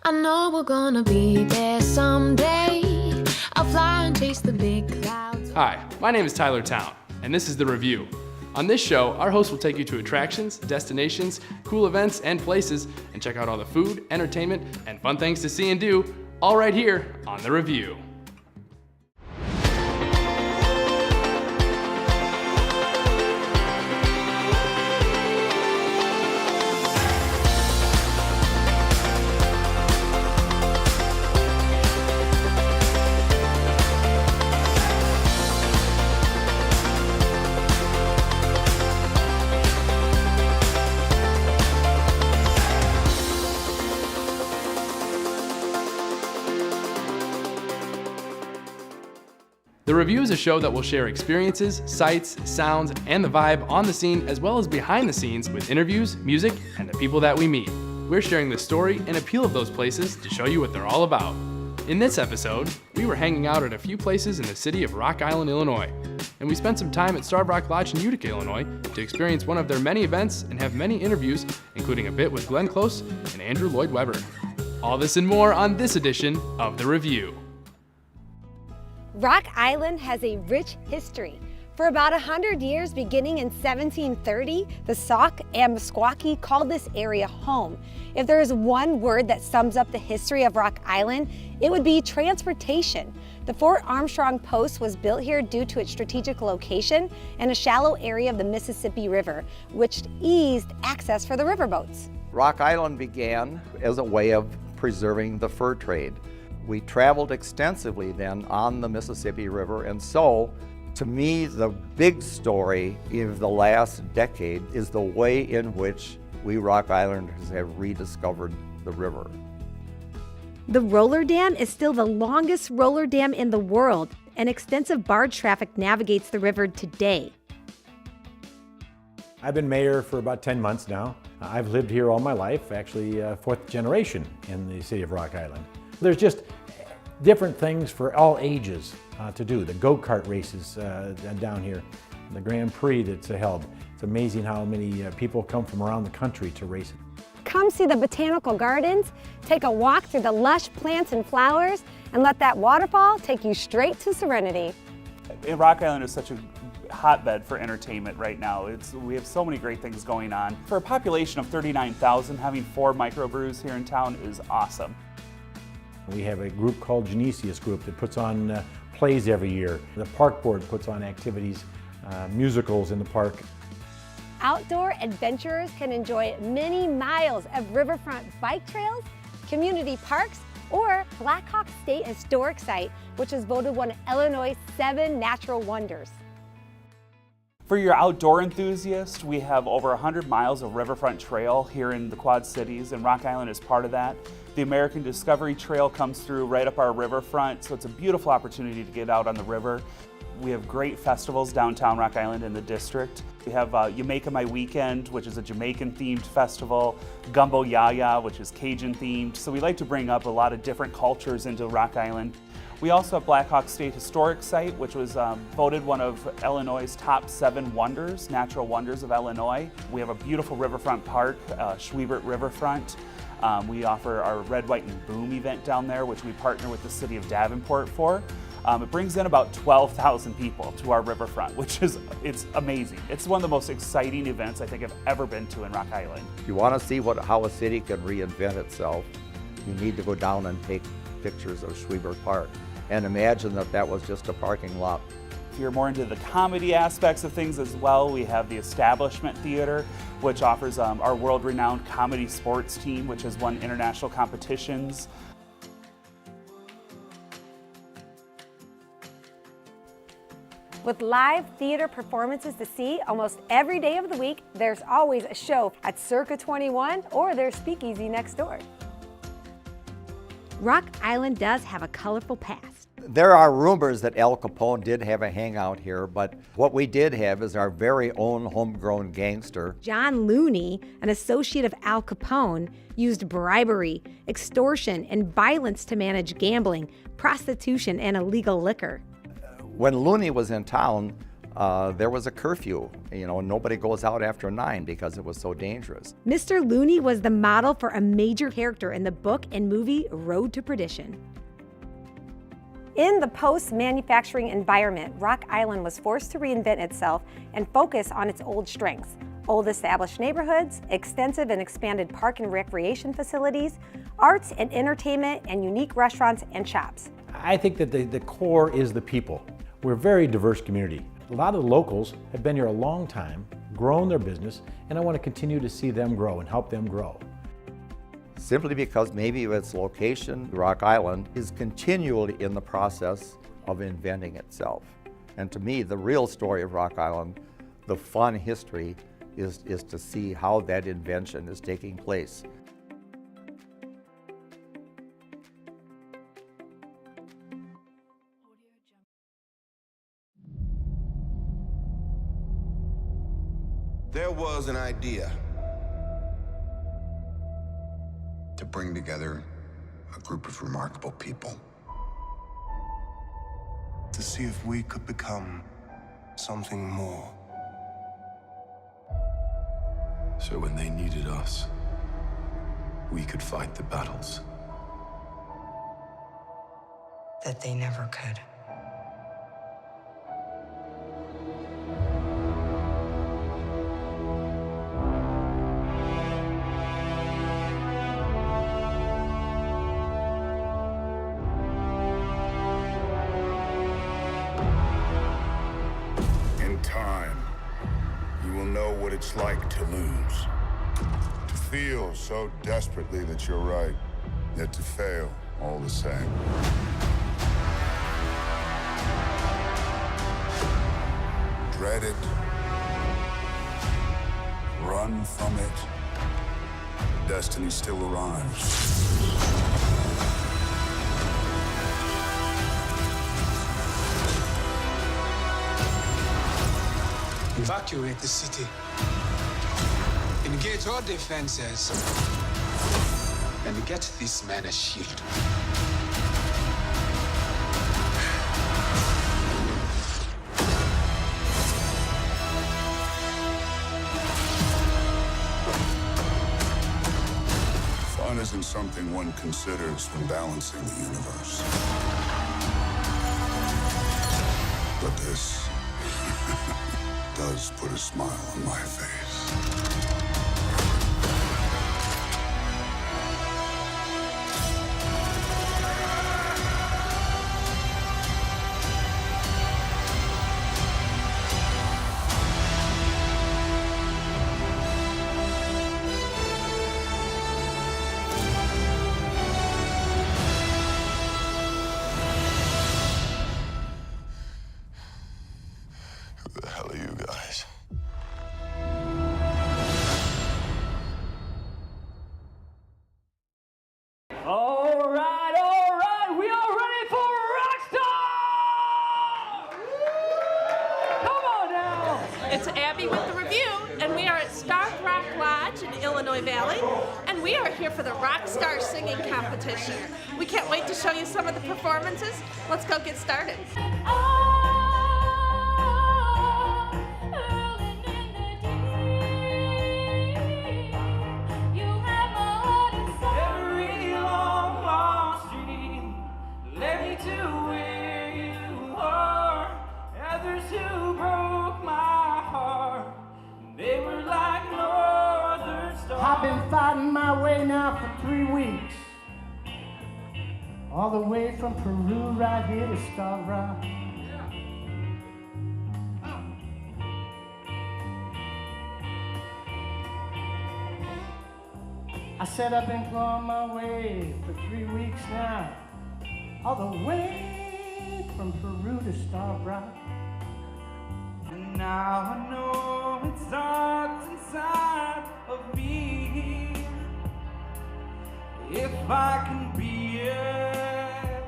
I know we're gonna be there someday. I'll fly and chase the big clouds. Hi, my name is Tyler Town, and this is The Review. On this show, our host will take you to attractions, destinations, cool events, and places, and check out all the food, entertainment, and fun things to see and do, all right here on The Review. The Review is a show that will share experiences, sights, sounds, and the vibe on the scene as well as behind the scenes with interviews, music, and the people that we meet. We're sharing the story and appeal of those places to show you what they're all about. In this episode, we were hanging out at a few places in the city of Rock Island, Illinois, and we spent some time at Starved Rock Lodge in Utica, Illinois to experience one of their many events and have many interviews, including a bit with Glenn Close and Andrew Lloyd Webber. All this and more on this edition of The Review. Rock Island has a rich history. For about 100 years, beginning in 1730, the Sauk and Meskwaki called this area home. If there is one word that sums up the history of Rock Island, it would be transportation. The Fort Armstrong Post was built here due to its strategic location and a shallow area of the Mississippi River, which eased access for the riverboats. Rock Island began as a way of preserving the fur trade. We traveled extensively then on the Mississippi River, and so to me the big story of the last decade is the way in which we Rock Islanders have rediscovered the river. The roller dam is still the longest roller dam in the world, and extensive barge traffic navigates the river today. I've been mayor for about 10 months now. I've lived here all my life, actually fourth generation in the city of Rock Island. There's just different things for all ages to do. The go-kart races down here, the Grand Prix that's held. It's amazing how many people come from around the country to race it. Come see the botanical gardens, take a walk through the lush plants and flowers, and let that waterfall take you straight to serenity. Rock Island is such a hotbed for entertainment right now. We have so many great things going on. For a population of 39,000, having 4 microbrews here in town is awesome. We have a group called Genesius Group that puts on plays every year. The park board puts on activities, musicals in the park. Outdoor adventurers can enjoy many miles of riverfront bike trails, community parks, or Black Hawk State Historic Site, which is voted one of Illinois' 7 natural wonders. For your outdoor enthusiast, we have over 100 miles of riverfront trail here in the Quad Cities, and Rock Island is part of that. The American Discovery Trail comes through right up our riverfront, so it's a beautiful opportunity to get out on the river. We have great festivals downtown Rock Island in the district. We have Jamaica My Weekend, which is a Jamaican-themed festival, Gumbo Yaya, which is Cajun-themed. So we like to bring up a lot of different cultures into Rock Island. We also have Black Hawk State Historic Site, which was voted one of Illinois' top 7 wonders, natural wonders of Illinois. We have a beautiful riverfront park, Schwiebert Riverfront. We offer our Red, White, and Boom event down there, which we partner with the city of Davenport for. It brings in about 12,000 people to our riverfront, which is, it's amazing. It's one of the most exciting events I think I've ever been to in Rock Island. If you want to see how a city can reinvent itself, you need to go down and take pictures of Schwiebert Park and imagine that that was just a parking lot. If you're more into the comedy aspects of things as well, we have the Establishment Theater, which offers our world-renowned comedy sports team, which has won international competitions. With live theater performances to see almost every day of the week, there's always a show at Circa 21 or their speakeasy next door. Rock Island does have a colorful past. There are rumors that Al Capone did have a hangout here, but what we did have is our very own homegrown gangster. John Looney, an associate of Al Capone, used bribery, extortion, and violence to manage gambling, prostitution, and illegal liquor. When Looney was in town, there was a curfew. Nobody goes out after 9 because it was so dangerous. Mr. Looney was the model for a major character in the book and movie Road to Perdition. In the post-manufacturing environment, Rock Island was forced to reinvent itself and focus on its old strengths: old established neighborhoods, extensive and expanded park and recreation facilities, arts and entertainment, and unique restaurants and shops. I think that the core is the people. We're a very diverse community. A lot of the locals have been here a long time, grown their business, and I want to continue to see them grow and help them grow. Simply because maybe of its location, Rock Island is continually in the process of inventing itself. And to me, the real story of Rock Island, the fun history, is to see how that invention is taking place. There was an idea to bring together a group of remarkable people, to see if we could become something more. So when they needed us, we could fight the battles that they never could. In time, you will know what it's like to lose. To feel so desperately that you're right, yet to fail all the same. Dread it. Run from it. Destiny still arrives. Evacuate the city. Engage all defenses. And get this man a shield. Fun isn't something one considers when balancing the universe. But this does put a smile on my face. Who the hell are you guys? All right, we are ready for Rockstar! Come on now! It's Abby with the review, and we are at Stark Rock Lodge in Illinois Valley, and we are here for the Rockstar Singing Competition. We can't wait to show you some of the performances. Let's go get started. I've been fighting my way now for 3 weeks. All the way from Peru right here to Stark Rock. I said I've been clawing my way for 3 weeks now. All the way from Peru to Stark Rock. And now I know it's dark inside of me. If I can be it,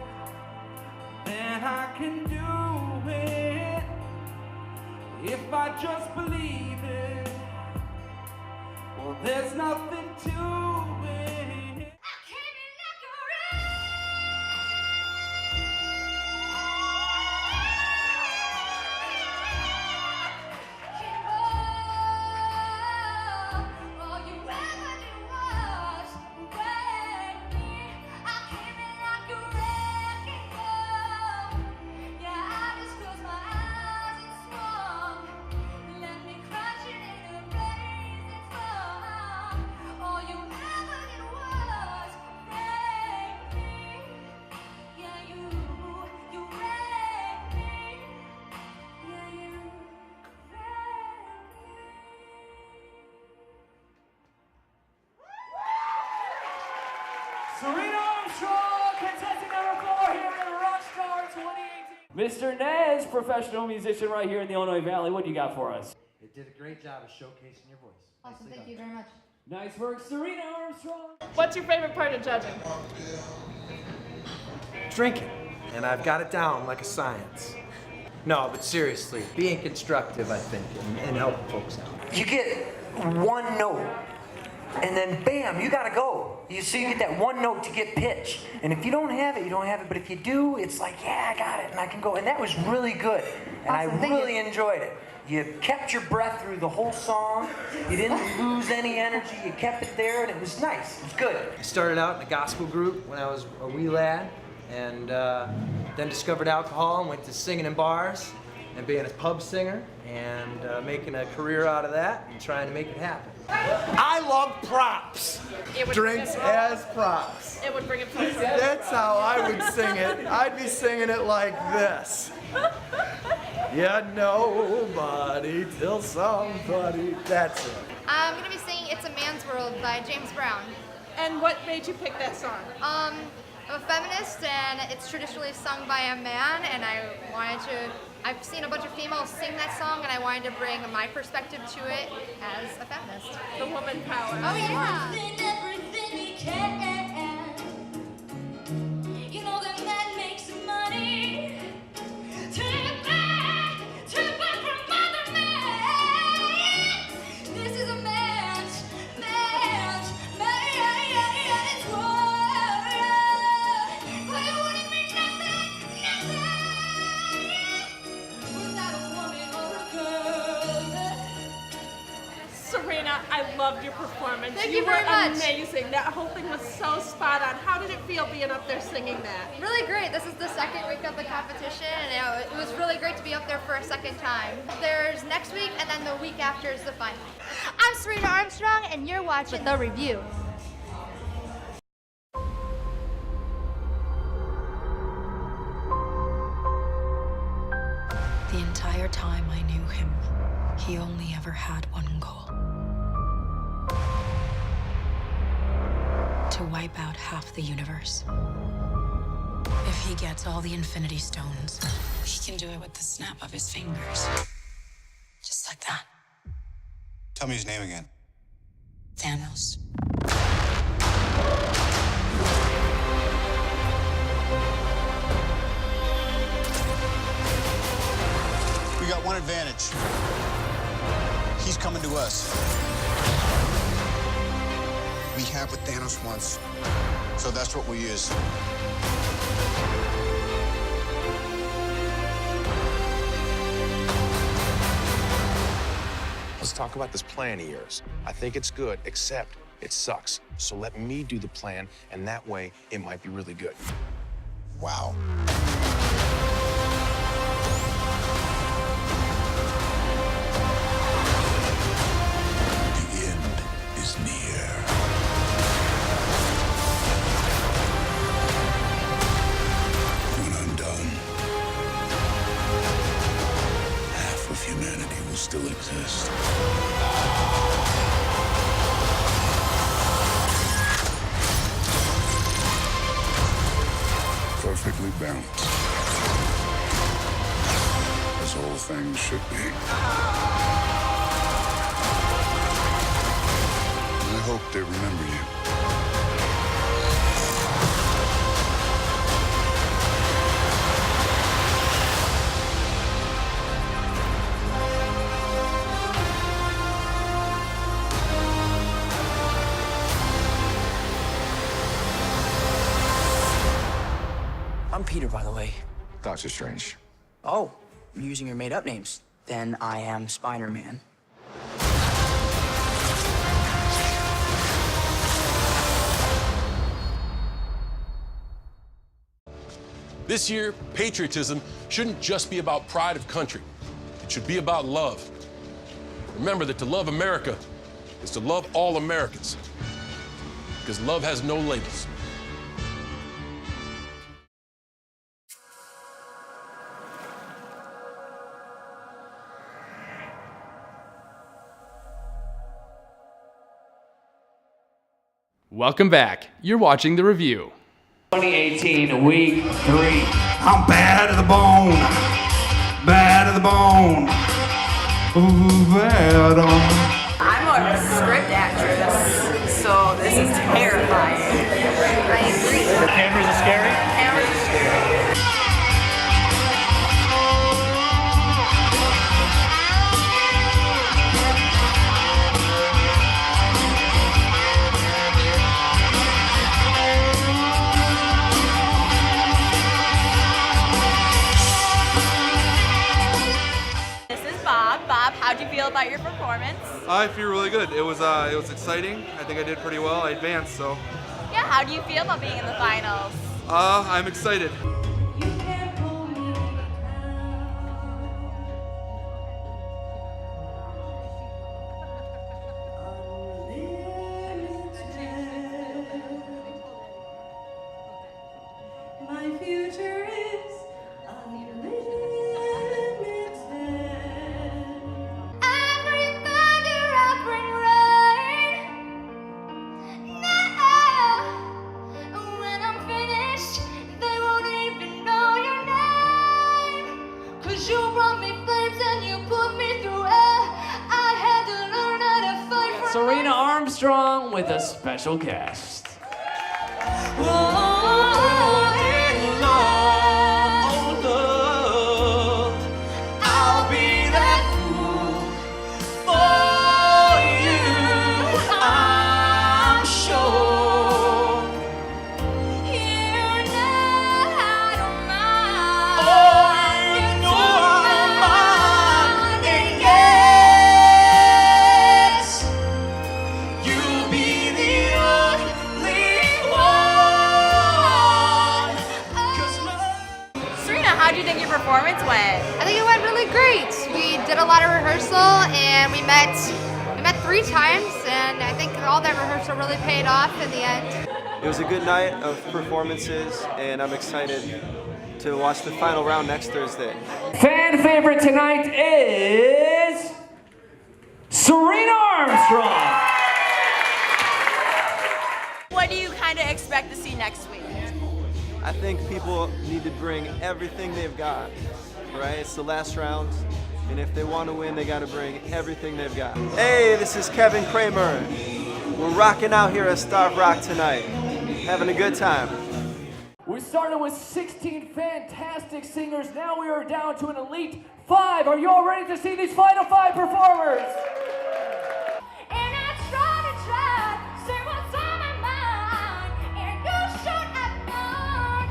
then I can do it. If I just believe it, well, there's nothing to it. Mr. Nez, professional musician right here in the Illinois Valley. What do you got for us? It did a great job of showcasing your voice. Awesome, thank you very much. Nice work, Serena Armstrong. What's your favorite part of judging? Drinking, and I've got it down like a science. No, but seriously, being constructive, I think, and helping folks out. You get one note, and then bam, you gotta go. You get that one note to get pitch. And if you don't have it, you don't have it. But if you do, it's like, yeah, I got it, and I can go. And that was really good. And Awesome, I really enjoyed it. You kept your breath through the whole song. You didn't lose any energy. You kept it there, and it was nice. It was good. I started out in a gospel group when I was a wee lad, and then discovered alcohol and went to singing in bars and being a pub singer and making a career out of that and trying to make it happen. I love props. Drinks as props. It would bring it closer. That's how I would sing it. I'd be singing it like this. Yeah, nobody till somebody. That's it. I'm going to be singing It's a Man's World by James Brown. And what made you pick that song? I'm a feminist, and it's traditionally sung by a man, and I've seen a bunch of females sing that song, and I wanted to bring my perspective to it as a feminist. The woman power. Oh, yeah. Everything he can. You know that man makes money. Take back from Mother Man. This is a man's world. But it wouldn't be nothing without a woman or a girl. Serena, I loved your performance. Thank you very much. Amazing. That whole thing was so spot on. How did it feel being up there singing that? Really great. This is the second week of the competition, and it was really great to be up there for a second time. There's next week, and then the week after is the final. I'm Serena Armstrong, and you're watching The Review. The entire time I knew him, he only ever had one goal. To wipe out half the universe. If he gets all the Infinity Stones, he can do it with the snap of his fingers. Just like that. Tell me his name again. Thanos. We got one advantage. He's coming to us. We have what Thanos wants, so that's what we use. Let's talk about this plan of yours. I think it's good, except it sucks. So let me do the plan, and that way it might be really good. Wow. The end is near. When I'm done, half of humanity will still exist. Perfectly balanced. As all things should be. I hope they remember you. I'm Peter, by the way. Doctor Strange. Oh, you're using your made-up names. Then I am Spider-Man. This year, patriotism shouldn't just be about pride of country. It should be about love. Remember that to love America is to love all Americans. Because love has no labels. Welcome back. You're watching The Review. 2018, week 3. I'm bad to the bone, bad to the bone, bad on. I'm more of a script actress, so this is terrifying. I agree. The cameras are scary? Cameras are scary. Bob, how'd you feel about your performance? I feel really good. It was exciting. I think I did pretty well. I advanced, so. Yeah, how do you feel about being in the finals? I'm excited. My future is unlimited. Every thunder up and rain. Now, when I'm finished, they won't even know your name. 'Cause you brought me flames and you put me through air. I had to learn how to fight for Serena Armstrong with a special guest. I'll be that fool for you, I'm sure. You know I don't mind. Oh, you know I don't mind. And yes, you'll be the only one. Serena, how do you think your performance went? I think it went really great. We did a lot of rehearsal and we met 3 times, and I think all that rehearsal really paid off in the end. It was a good night of performances, and I'm excited to watch the final round next Thursday. Fan favorite tonight is Serena Armstrong. What do you kind of expect to see next week? I think people need to bring everything they've got, right? It's the last round, and if they want to win, they got to bring everything they've got. Hey, this is Kevin Kramer. We're rocking out here at Starve Rock tonight, having a good time. We started with 16 fantastic singers. Now we are down to an elite 5. Are you all ready to see these final 5 performers? And I try to say what's on my mind, and you should have known.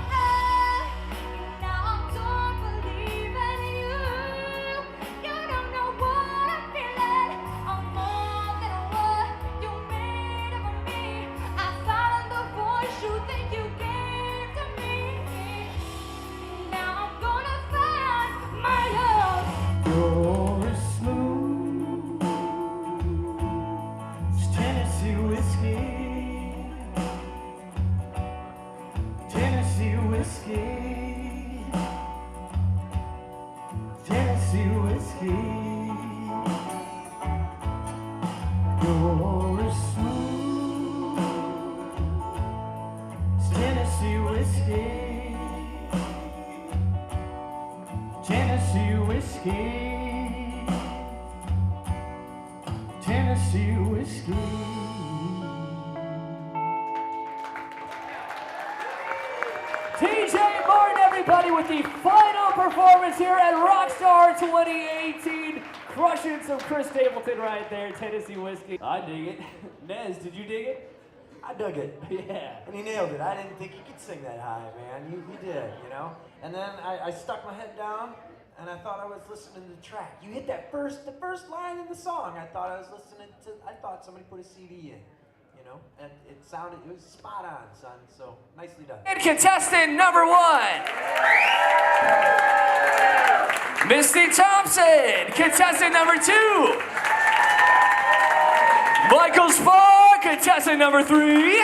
Now I'm done believing you. You don't know what I'm feeling. I'm more than what you made of me. I found the voice you think you gave to me. Now I'm gonna find my love. You're as smooth as Tennessee whiskey. Tennessee whiskey. Tennessee whiskey. You're as smooth as Tennessee whiskey. Tennessee whiskey. Tennessee whiskey. TJ Martin, everybody, with the final performance here at Rockstar 2018. Crushing some Chris Stapleton right there, Tennessee Whiskey. I dig it. Nez, did you dig it? I dug it. Yeah. And he nailed it. I didn't think you could sing that high, man. You did, you know? And then I stuck my head down and I thought I was listening to the track. You hit the first line in the song. I thought somebody put a CD in, you know? And it was spot on, son. So nicely done. And contestant number 1. Misty Thompson, contestant number 2. Michael Spar, contestant number 3.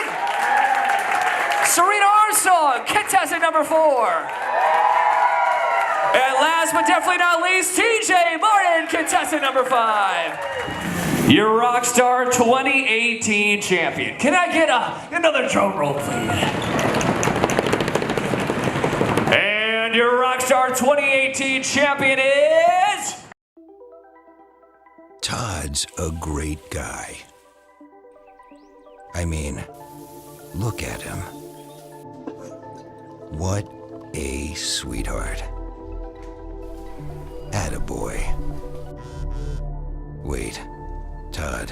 Serena Armstrong, contestant number 4. And last but definitely not least, TJ Martin, contestant number 5. Your Rockstar 2018 champion. Can I get another drum roll, please? And And your Rockstar 2018 champion is... Todd's a great guy. I mean, look at him. What a sweetheart. Attaboy. Wait, Todd,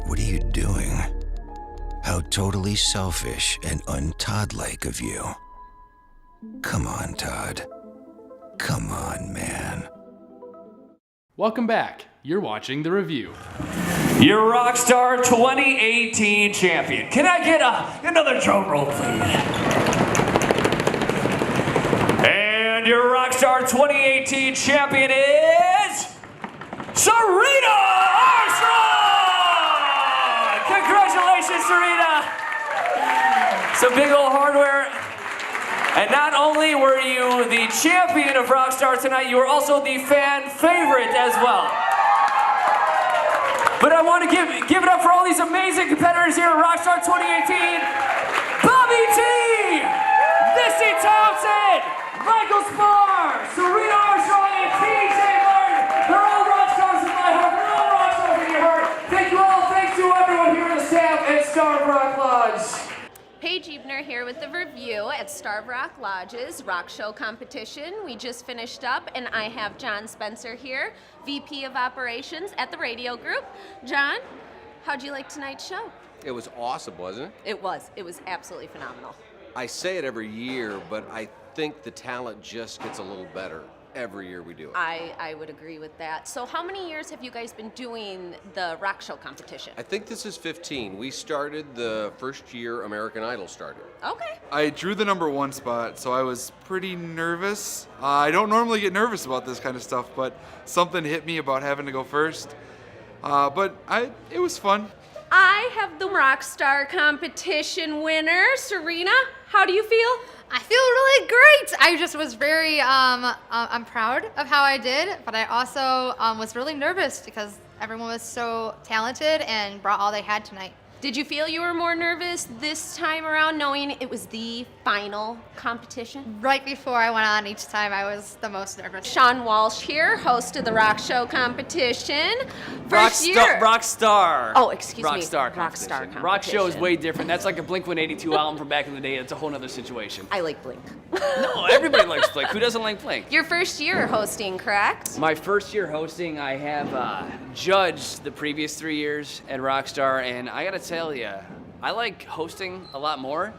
what are you doing? How totally selfish and un-Todd-like of you. Come on, Todd. Come on, man. Welcome back. You're watching The Review. Your Rockstar 2018 champion. Can I get another drum roll, please? And your Rockstar 2018 champion is... Serena Armstrong! Congratulations, Serena! Some big old hardware. And not only were you the champion of Rockstar tonight, you were also the fan favorite as well. But I want to give it up for all these amazing competitors here at Rockstar 2018. Bobby T, Misty Thompson, Michael Spar, Serena Armstrong, and TJ Martin. They're all rock stars in my heart. They're all rock stars in your heart. Thank you all. Thanks to everyone here in the staff at Star Rock Lodge. Paige Ebner here with The Review at Starved Rock Lodge's rock show competition. We just finished up, and I have John Spencer here, VP of Operations at the radio group. John, how'd you like tonight's show? It was awesome, wasn't it? It was absolutely phenomenal. I say it every year, but I think the talent just gets a little better every year we do it. I would agree with that. So how many years have you guys been doing the rock show competition? I think this is 15. We started the first year American Idol started. Okay. I drew the #1 spot, so I was pretty nervous. I don't normally get nervous about this kind of stuff, but something hit me about having to go first. It was fun. I have the Rockstar competition winner, Serena. How do you feel? I feel really great. I just was very, I'm proud of how I did, but I also was really nervous because everyone was so talented and brought all they had tonight. Did you feel you were more nervous this time around knowing it was the final competition? Right before I went on each time, I was the most nervous. Sean Walsh here, host of the rock show competition. Rockstar. Oh, excuse me. Rockstar competition. Rock show is way different. That's like a Blink-182 album from back in the day. It's a whole other situation. I like Blink. No, everybody likes Blink. Who doesn't like Blink? Your first year hosting, correct? My first year hosting, I have judged the previous 3 years at Rockstar, and I gotta tell you, I like hosting a lot more.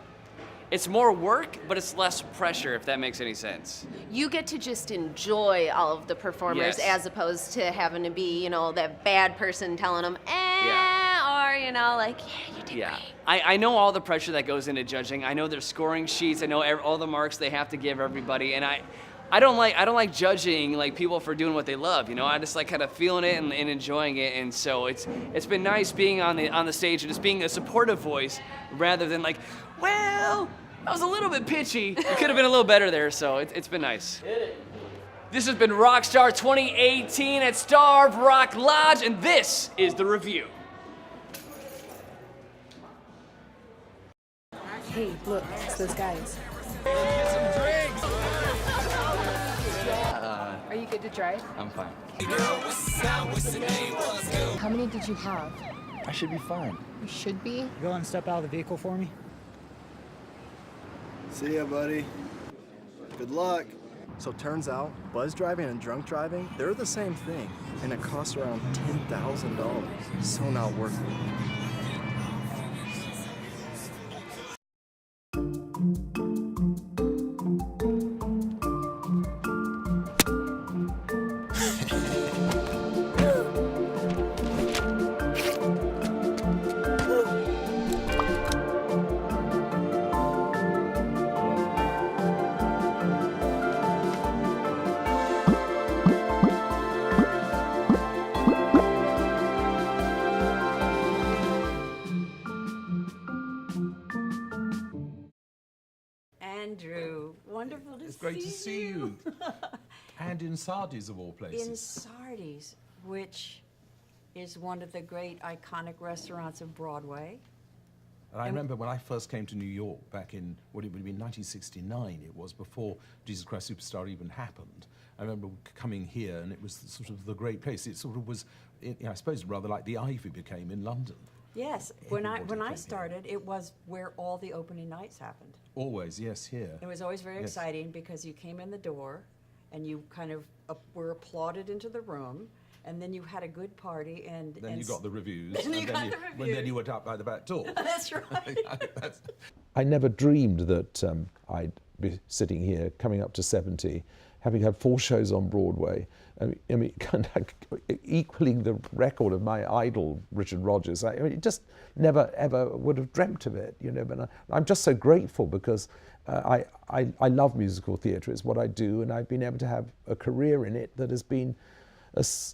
It's more work, but it's less pressure, if that makes any sense. You get to just enjoy all of the performers Yes. as opposed to having to be, that bad person telling them, or, you did great. I know all the pressure that goes into judging. I know their scoring sheets. I know all the marks they have to give everybody, and I don't like judging people for doing what they love. I just like kind of feeling it and enjoying it, and so it's been nice being on the stage and just being a supportive voice rather than well, that was a little bit pitchy. It could have been a little better there, so it's been nice. This has been Rockstar 2018 at Starved Rock Lodge, and this is The Review. Hey, look, it's those guys. Are you good to drive? I'm fine. How many did you have? I should be fine. You should be. Go and step out of the vehicle for me. See ya, buddy. Good luck. So turns out, buzz driving and drunk driving, they're the same thing, and it costs around $10,000. So not worth it. Andrew, wonderful to It's great to see you. And in Sardis, of all places. In Sardis, which is one of the great iconic restaurants of Broadway. And I remember when I first came to New York back in, what it would have been 1969, it was before Jesus Christ Superstar even happened. I remember coming here and it was sort of the great place. It sort of was, I suppose, rather like the Ivy became in London. Yes, when I started, it was where all the opening nights happened. Always, yes, here. It was always very exciting because you came in the door and you kind of were applauded into the room, and then you had a good party, and then you got the reviews, and then you went out by the back door. That's right. I never dreamed that I'd be sitting here, coming up to 70, having had 4 shows on Broadway, I mean, kind of equaling the record of my idol, Richard Rodgers. I mean, it just never, ever would have dreamt of it, you know. But I'm just so grateful because I love musical theatre. It's what I do, and I've been able to have a career in it that has been as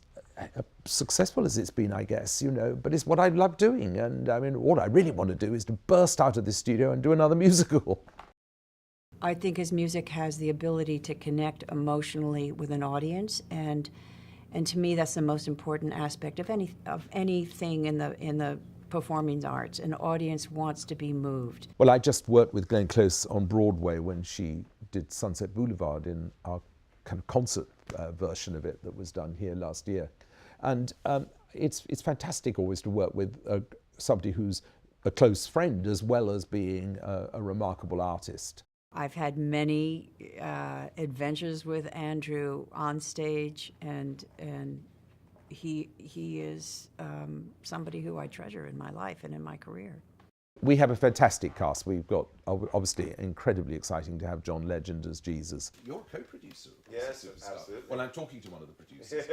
successful as it's been, I guess, you know, but it's what I love doing. And I mean, all I really want to do is to burst out of this studio and do another musical. I think his music has the ability to connect emotionally with an audience, and to me that's the most important aspect of anything in the performing arts. An audience wants to be moved. Well, I just worked with Glenn Close on Broadway when she did Sunset Boulevard in our kind of concert version of it that was done here last year. And it's fantastic always to work with somebody who's a close friend as well as being a remarkable artist. I've had many adventures with Andrew on stage, and he is somebody who I treasure in my life and in my career. We have a fantastic cast. We've got, obviously, incredibly exciting to have John Legend as Jesus. You're a co-producer. Yes, Superstar. absolutely. Well, I'm talking to one of the producers.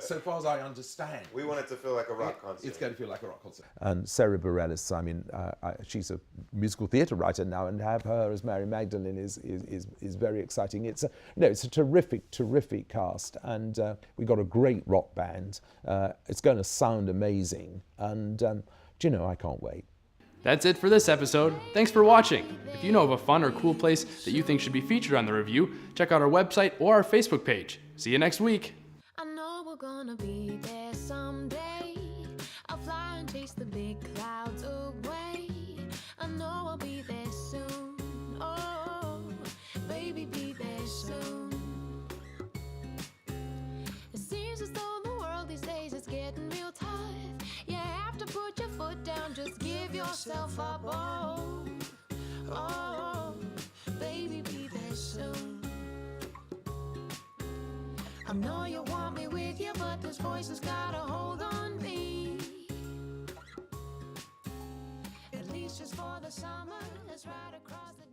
So far as I understand. We want it to feel like a rock concert. It's going to feel like a rock concert. And Sarah Bareilles, I mean, she's a musical theatre writer now, and to have her as Mary Magdalene is very exciting. It's a terrific cast, and we've got a great rock band. It's going to sound amazing, and do you know, I can't wait. That's it for this episode. Thanks for watching. If you know of a fun or cool place that you think should be featured on the review, check out our website or our Facebook page. See you next week. I know we're gonna be there someday. I'll fly and chase the big clouds away. I know I'll be there soon. Oh, baby, be there soon. It seems as though the world these days is getting real tough. You have to put your foot down, just give yourself up. Oh, baby, be there soon. I know you want me with you, but this voice has got a hold on me. At least just for the summer, let's ride across the